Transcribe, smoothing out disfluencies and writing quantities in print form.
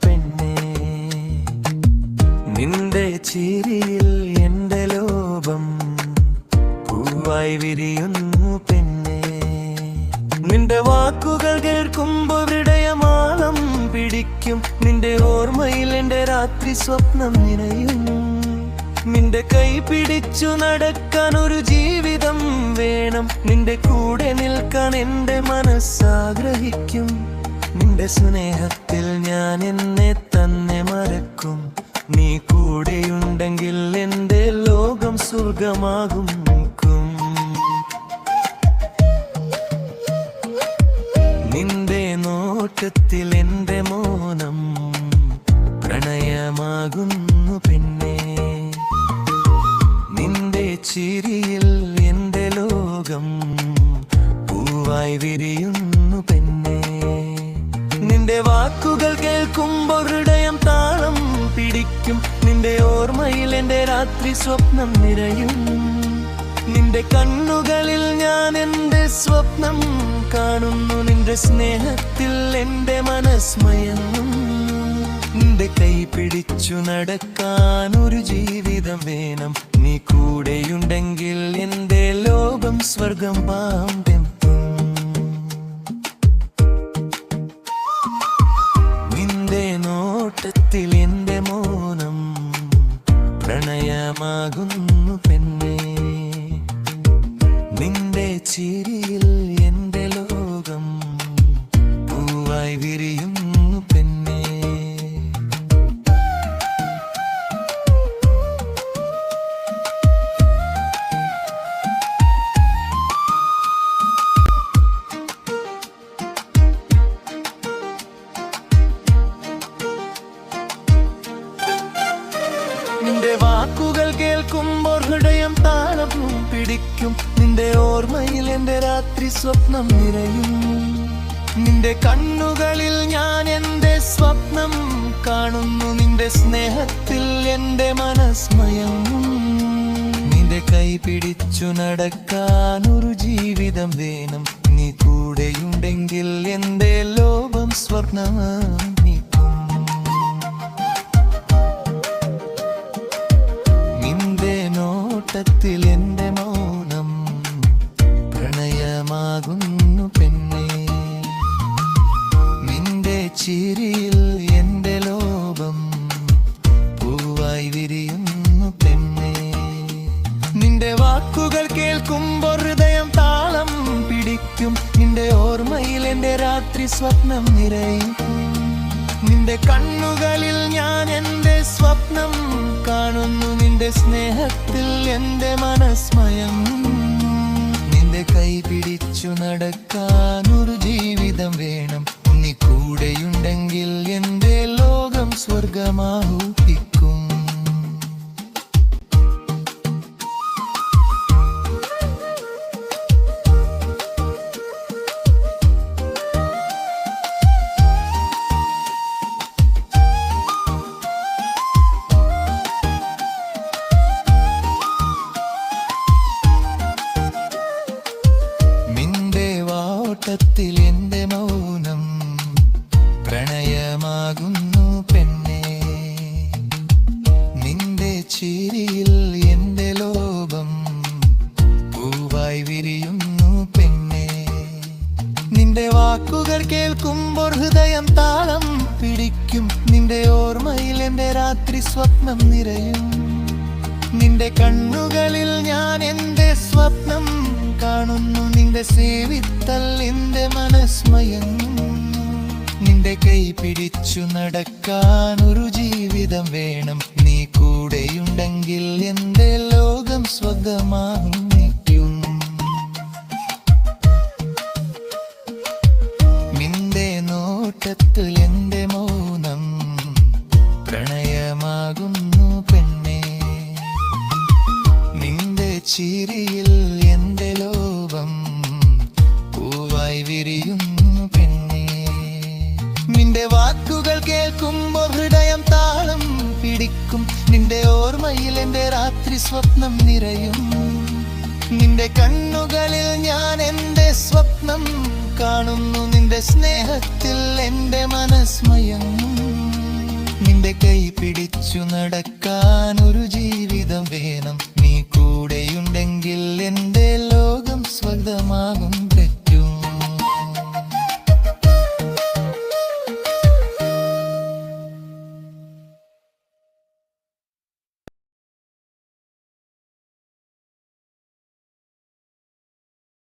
പെണ്ണേ. നിന്റെ ചിരിയിൽ എന്റെ ലോകം പൂവായി വിരിയുന്നു പെണ്ണേ. നിന്റെ വാക്കുകൾ കേൾക്കുമ്പോൾ ഹൃദയമാളം പിടിക്കും. നിന്റെ ഓർമ്മയിൽ എന്റെ രാത്രി സ്വപ്നം നിറയും. നിന്റെ കൈ പിടിച്ചു നടക്കാൻ ഒരു ജീവിതം വേണം. നിന്റെ കൂടെ നിൽക്കാൻ എന്റെ മനസ്സാഗ്രഹിക്കും. നിന്റെ സ്നേഹത്തിൽ ഞാൻ എന്നെ തന്നെ മറക്കും. നീ കൂടെയുണ്ടെങ്കിൽ എന്റെ ലോകം സ്വർഗമാകും. നിന്റെ നോട്ടത്തിൽ എന്റെ മൗനം പ്രണയമാകുന്നു പെണ്ണേ. നിന്റെ ചിരിയിൽ എന്റെ ലോകം പൂവായി വിരിയുന്നു പെണ്ണേ. നിന്റെ വാക്കുകൾ കേൾക്കുമ്പോൾ ഹൃദയം താളം പിടിക്കും. നിന്റെ ഓർമ്മയിൽ എന്റെ രാത്രി സ്വപ്നം നിറയും. നിന്റെ കണ്ണുകളിൽ ഞാൻ എന്റെ സ്വപ്നം കാണുന്നു. നിന്റെ സ്നേഹത്തിൽ എന്റെ മനസ്മയങ്ങും. നിന്റെ കൈ പിടിച്ചു നടക്കാൻ ഒരു ജീവിതം വേണം. നീ കൂടെയുണ്ടെങ്കിൽ എന്റെ ലോകം സ്വർഗം പാമ്പെത്തും. നിന്റെ നോട്ടത്തിൽ എന്റെ മൗനം പ്രണയമാകുന്നു പെണ്ണേ. നിന്റെ ചിരിയിൽ എന്റെ ലോകം പൂവായി വിരിയുന്നു പെണ്ണേ. നിന്റെ വാക്കുകൾ കേൾക്കുമ്പോൾ ഹൃദയം താളം പിടിക്കും. നിന്റെ ഓർമ്മയിൽ എന്റെ രാത്രി സ്വപ്നം നിറയും. നിന്റെ കണ്ണുകളിൽ ഞാൻ എന്റെ സ്വപ്നം കാണുന്നു. നിന്റെ സ്നേഹത്തിൽ എന്റെ മനസ്മയങ്ങും. നിന്റെ കൈ പിടിച്ചു നടക്കാൻ ഒരു ജീവിതം വേണം. നീ കൂടെയുണ്ടെങ്കിൽ എന്റെ ലോകം സ്വർണ്ണമാകും. നിന്റെ നോട്ടത്തിൽ എന്റെ മൗനം പ്രണയമാകുന്നു പെണ്ണേ. നിന്റെ ചിരിയിൽ എന്റെ ലോകം പൂവായി വിരിയുന്നു പെണ്ണേ. നിന്റെ വാക്കുകൾ കേൾക്കുമ്പോൾ ഹൃദയം താളം പിടിക്കും. നിന്റെ ഓർമ്മയിൽ എന്റെ രാത്രി സ്വപ്നം നിറയും. നിന്റെ കണ്ണുകളിൽ ഞാൻ എന്റെ സ്വപ്നം കാണുന്നു. നിന്റെ സ്നേഹത്തിൽ എന്റെ മനസ്മയം. നിന്റെ കൈ പിടിച്ചു നടക്കാൻ ഒരു ജീവിതം വേണം. നീ കൂടെയുണ്ടെങ്കിൽ എന്റെ ലോകം സ്വർഗമാകും. ത്തിൽ എന്റെ മൗനം പ്രണയമാകുന്നു പെണ്ണേ. നിന്റെ ചിരിയിൽ എന്റെ ലോകം പൂവായി വിരിയുന്നു പെണ്ണേ. നിന്റെ വാക്കുകൾ കേൾക്കുമ്പോൾ ഹൃദയം താളം പിടിക്കും. നിന്റെ ഓർമ്മയിൽ എന്റെ രാത്രി സ്വപ്നം നിറയും. നിന്റെ കണ്ണുകളിൽ ഞാൻ എന്റെ സ്വപ്നം കാണുന്നു. നിന്റെ സേവിത്തൽ എന്റെ മനസ്മയങ്ങും. നിന്റെ കൈ പിടിച്ചു നടക്കാൻ ഒരു ജീവിതം വേണം. നീ കൂടെയുണ്ടെങ്കിൽ എന്റെ ലോകം സ്വർഗമാകും. നിന്റെ നോട്ടത്തിൽ എന്റെ മൗനം പ്രണയമാകുന്നു പെണ്ണേ. നിന്റെ ചിരിയിൽ എന്റെ ലോകം പൂവായി വിരിയുന്നു പെണ്ണേ. നിന്റെ വാക്കുകൾ കേൾക്കുമ്പോൾ ഹൃദയം താളം പിടിക്കും. നിന്റെ ഓർമ്മയിൽ എന്റെ രാത്രി സ്വപ്നം നിറയും. നിന്റെ കണ്ണുകളിൽ ഞാൻ എന്റെ സ്വപ്നം കാണുന്നു. നിന്റെ സ്നേഹത്തിൽ എന്റെ മനസ്മയങ്ങും, നിന്റെ കൈ പിടിച്ചു നടക്കാൻ ഒരു ജീവൻ